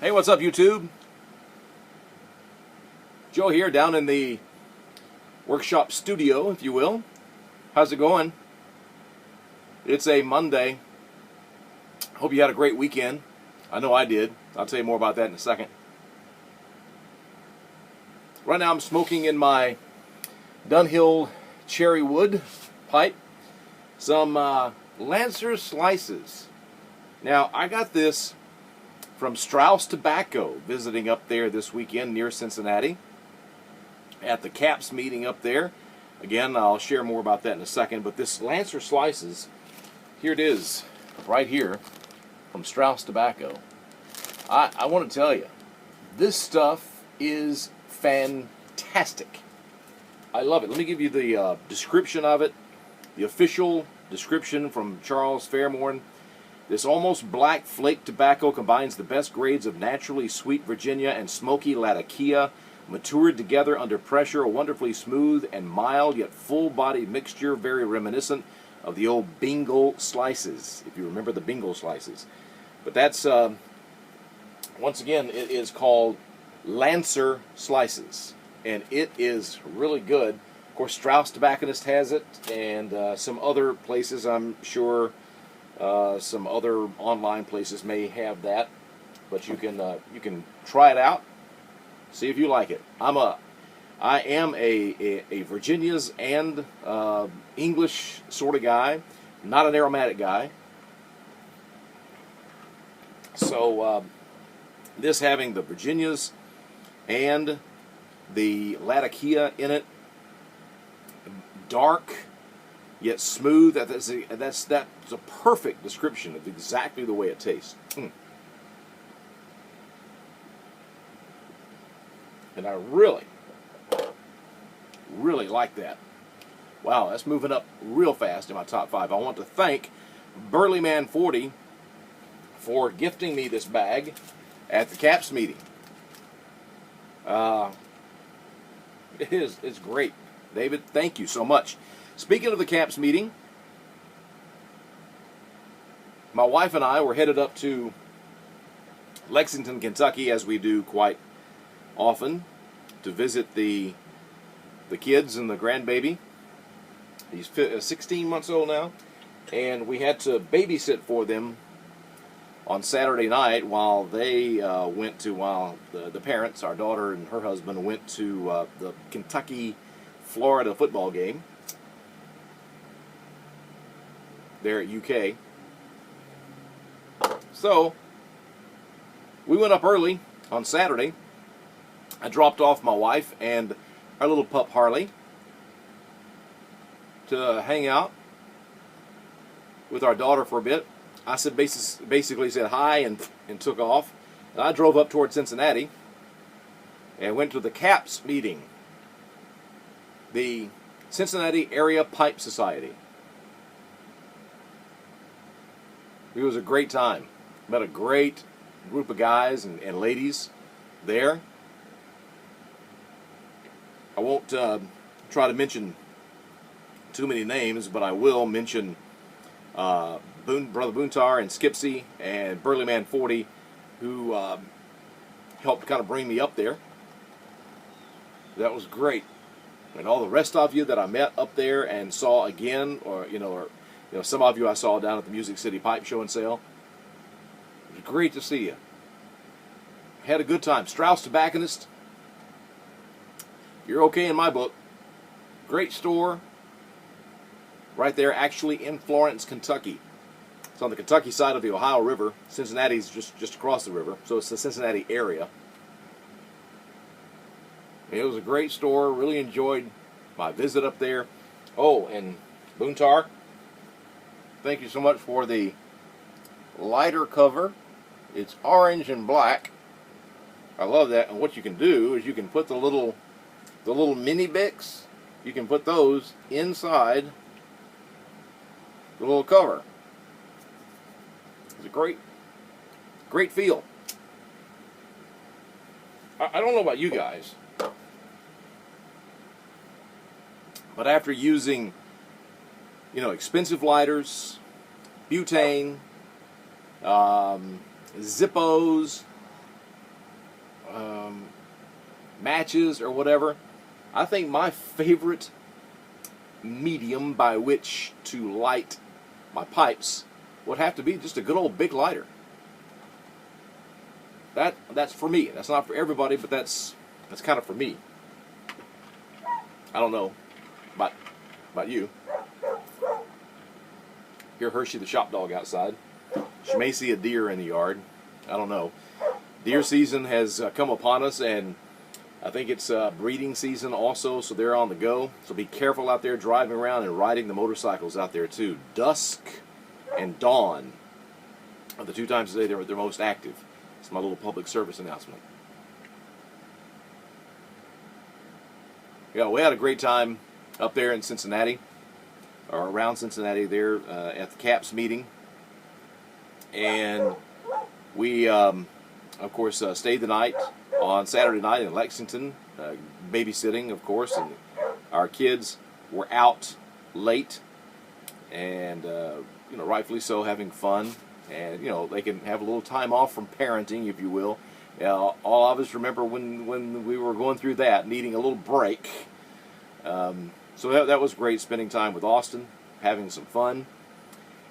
Hey, what's up, YouTube? Joe here, down in the workshop studio, if you will. How's it going? It's a Monday. Hope you had a great weekend. I know I did. I'll tell you more about that in a second. Right now I'm smoking in my Dunhill cherry wood pipe some Lancer slices. Now, I got this from Strauss Tobacco, visiting up there this weekend near Cincinnati at the CAPS meeting up there. Again, I'll share more about that in a second, but this Lancer slices, here it is, right here, from Strauss Tobacco. I want to tell you, this stuff is fantastic. I love it. Let me give you the description of it, the official description from Charles Fairmorn. This almost black flake tobacco combines the best grades of naturally sweet Virginia and smoky Latakia, matured together under pressure, a wonderfully smooth and mild yet full-bodied mixture, very reminiscent of the old Bingle slices, if you remember the Bingle slices. But that's, once again, it is called Lancer slices, and it is really good. Of course, Strauss Tobacconist has it, and some other places, I'm sure, some other online places may have that, but you can try it out, see if you like it. I am a Virginia's and English sort of guy, not an aromatic guy. So this having the Virginias and the Latakia in it, dark yet smooth. That's a perfect description of exactly the way it tastes. And I really like that. Wow, that's moving up real fast in my top 5. I want to thank Burleyman 40 for gifting me this bag at the CAPS meeting. It's great. David, thank you so much. Speaking of the CAPS meeting, my wife and I were headed up to Lexington, Kentucky, as we do quite often, to visit the kids and the grandbaby. He's 16 months old now, and we had to babysit for them on Saturday night while they while the parents, our daughter and her husband, went to the Kentucky-Florida football game there at UK. So we went up early on Saturday. I dropped off my wife and our little pup Harley to hang out with our daughter for a bit. I said basically said hi and took off. And I drove up toward Cincinnati and went to the CAPS meeting, the Cincinnati Area Pipe Society. It was a great time. Met a great group of guys and ladies there. I won't try to mention too many names, but I will mention Brother Boontar and Skipsy and Burleyman 40, who helped kind of bring me up there. That was great. And all the rest of you that I met up there and saw again, or some of you I saw down at the Music City Pipe Show and Sale. It was great to see you. Had a good time. Strauss Tobacconist, you're okay in my book. Great store. Right there, actually in Florence, Kentucky. It's on the Kentucky side of the Ohio River. Cincinnati's just across the river, so it's the Cincinnati area. And it was a great store. Really enjoyed my visit up there. Oh, and Boontar, thank you so much for the lighter cover. It's orange and black. I love that. And what you can do is you can put the little mini Bics. You can put those inside the little cover. It's a great feel. I don't know about you guys, but after using, expensive lighters, butane, Zippos, matches or whatever, I think my favorite medium by which to light my pipes would have to be just a good old big lighter. That's for me. That's not for everybody, but that's kind of for me. I don't know about you. Hear Hershey the shop dog outside. She may see a deer in the yard. I don't know. Deer season has come upon us, and I think it's breeding season also, so they're on the go. So be careful out there driving around and riding the motorcycles out there too. Dusk and dawn are the 2 times a day they're most active. It's my little public service announcement. Yeah, we had a great time up there in Cincinnati, or around Cincinnati there at the CAPS meeting. And we, of course, stayed the night on Saturday night in Lexington, babysitting, of course, and our kids were out late, and rightfully so, having fun, and they can have a little time off from parenting, if you will. All of us remember when we were going through that, needing a little break. So that was great, spending time with Austin, having some fun.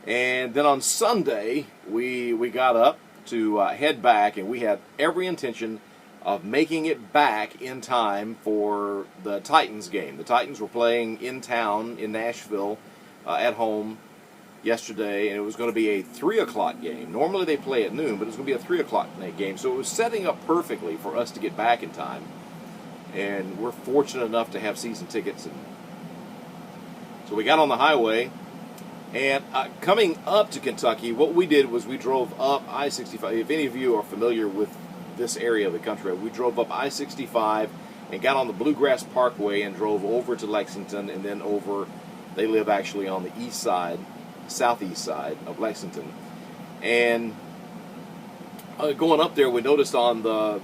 And then on Sunday, we got up to head back, and we had every intention of making it back in time for the Titans game. The Titans were playing in town in Nashville at home yesterday, and it was going to be a 3 o'clock game. Normally they play at noon, but it was going to be a 3 o'clock game. So it was setting up perfectly for us to get back in time. And we're fortunate enough to have season tickets. And so we got on the highway. And coming up to Kentucky, what we did was we drove up I-65. If any of you are familiar with this area of the country, we drove up I-65 and got on the Bluegrass Parkway and drove over to Lexington, and then over. They live actually on the east side, southeast side of Lexington. And going up there, we noticed on the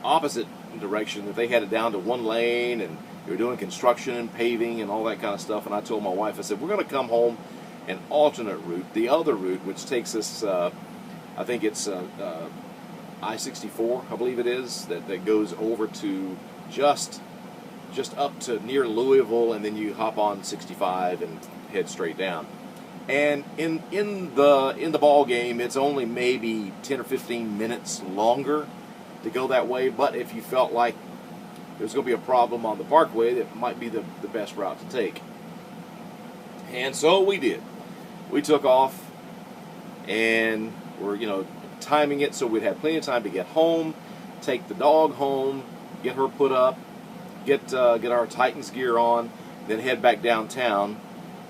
opposite direction that they had it down to 1 lane, and they were doing construction and paving and all that kind of stuff. And I told my wife, I said, we're going to come home an alternate route, the other route, which takes us, I think it's I-64, I believe it is, that goes over to just up to near Louisville, and then you hop on 65 and head straight down. And in the ball game, it's only maybe 10 or 15 minutes longer to go that way. But if you felt like there's going to be a problem on the parkway, that might be the best route to take. And so we did. We took off, and we're timing it so we'd have plenty of time to get home, take the dog home, get her put up, get our Titans gear on, then head back downtown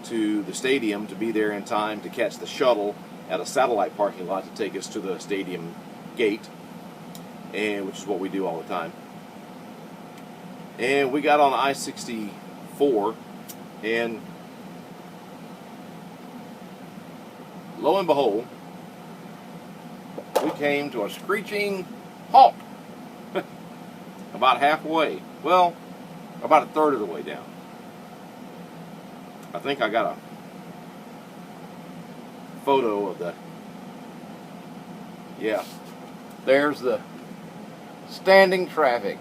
to the stadium to be there in time to catch the shuttle at a satellite parking lot to take us to the stadium gate, and which is what we do all the time. And we got on I-64, and lo and behold, we came to a screeching halt about halfway. Well, about a third of the way down. I think I got a photo of the, yeah, there's the standing traffic,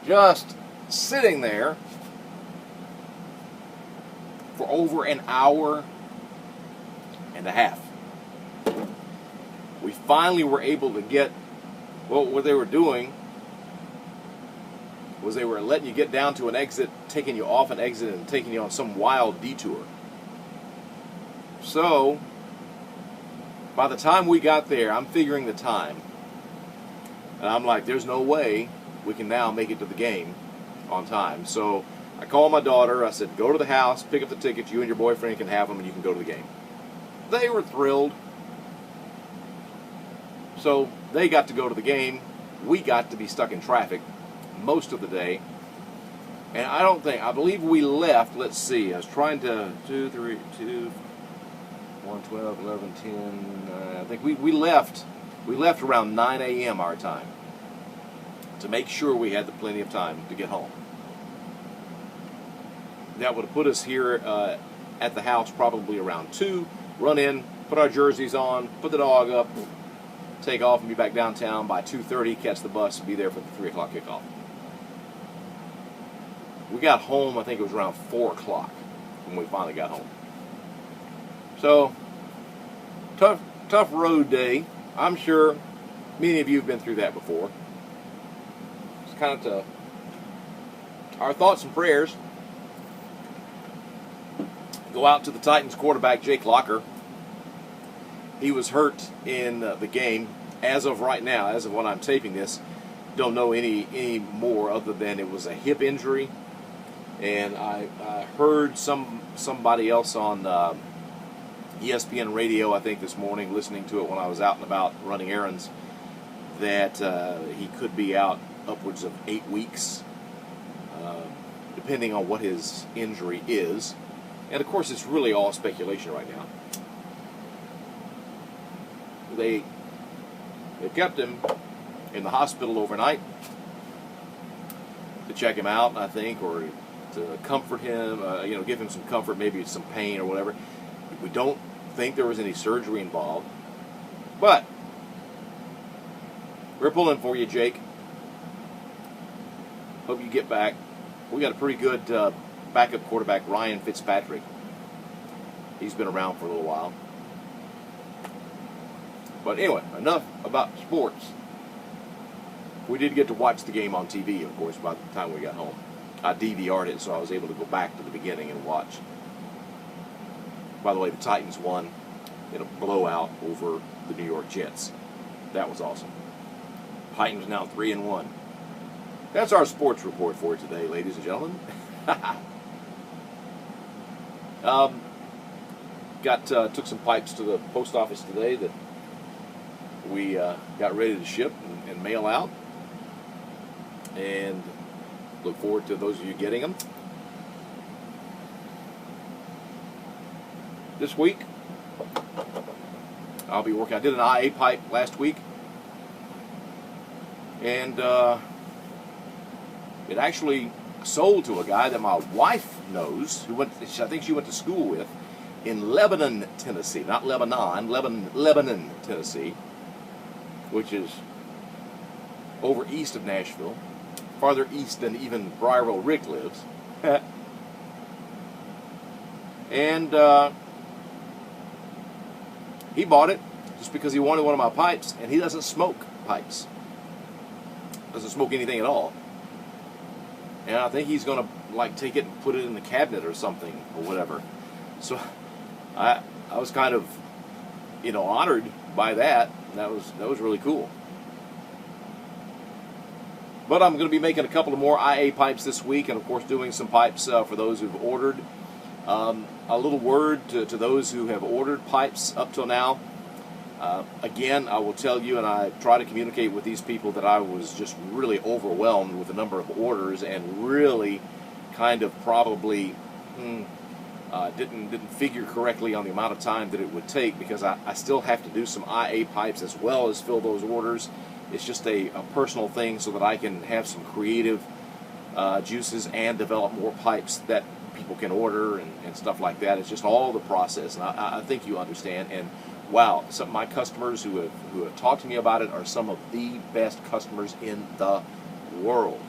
just sitting there for over an hour and a half. We finally were able to get, well, what they were doing was they were letting you get down to an exit, taking you off an exit, and taking you on some wild detour. So, by the time we got there, I'm figuring the time. And I'm like, there's no way we can now make it to the game on time. So, I called my daughter. I said, go to the house, pick up the tickets. You and your boyfriend can have them, and you can go to the game. They were thrilled. So, they got to go to the game. We got to be stuck in traffic most of the day. And I believe we left, let's see, I was trying to, 2, 3, 2, 1, 12, 11, 10, I think we left around 9 a.m. our time to make sure we had plenty of time to get home. That would have put us here at the house probably around 2, run in, put our jerseys on, put the dog up, take off and be back downtown by 2:30, catch the bus, and be there for the 3 o'clock kickoff. We got home, I think it was around 4 o'clock when we finally got home. So, tough road day. I'm sure many of you have been through that before. It's kind of our thoughts and prayers go out to the Titans quarterback, Jake Locker. He was hurt in the game. As of right now, as of when I'm taping this, don't know any more other than it was a hip injury. And I heard somebody else on ESPN radio, I think this morning, listening to it when I was out and about running errands, that he could be out upwards of 8 weeks, depending on what his injury is. And of course, it's really all speculation right now. They kept him in the hospital overnight to check him out, I think, or to comfort him, give him some comfort, maybe some pain or whatever. We don't think there was any surgery involved. But we're pulling for you, Jake. Hope you get back. We got a pretty good backup quarterback, Ryan Fitzpatrick. He's been around for a little while. But anyway, enough about sports. We did get to watch the game on TV, of course, by the time we got home. I DVR'd it, so I was able to go back to the beginning and watch. By the way, the Titans won in a blowout over the New York Jets. That was awesome. Titans now 3-1. That's our sports report for today, ladies and gentlemen. Took some pipes to the post office today that we got ready to ship and mail out. And look forward to those of you getting them. This week, I'll be working. I did an IA pipe last week. And it actually sold to a guy that my wife knows, I think she went to school with, in Lebanon, Tennessee. Not Lebanon, Lebanon, Tennessee, which is over east of Nashville, farther east than even Briarville Rick lives. And he bought it just because he wanted one of my pipes, and he doesn't smoke pipes. Doesn't smoke anything at all. And I think he's going to take it and put it in the cabinet or something or whatever. So I was kind of honored by that. That was really cool. But I'm going to be making a couple of more IA pipes this week, and of course doing some pipes for those who've ordered. A little word to those who have ordered pipes up till now. Again, I will tell you, and I try to communicate with these people, that I was just really overwhelmed with the number of orders, and really kind of probably didn't figure correctly on the amount of time that it would take, because I still have to do some IA pipes as well as fill those orders. It's just a personal thing so that I can have some creative juices and develop more pipes that people can order and stuff like that. It's just all the process, and I think you understand. And wow, some of my customers who have talked to me about it are some of the best customers in the world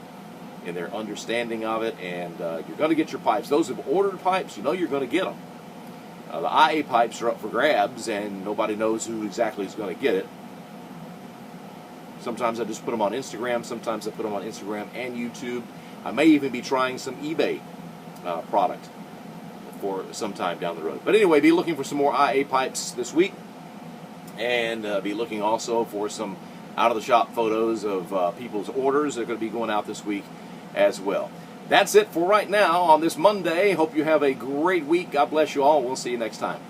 in their understanding of it. And you're going to get your pipes. Those who have ordered pipes, you're going to get them. The IA pipes are up for grabs, and nobody knows who exactly is going to get it. Sometimes I just put them on Instagram. Sometimes I put them on Instagram and YouTube. I may even be trying some eBay product for some time down the road. But anyway, be looking for some more IA pipes this week. And be looking also for some out-of-the-shop photos of people's orders that are going to be going out this week as well. That's it for right now on this Monday. Hope you have a great week. God bless you all. We'll see you next time.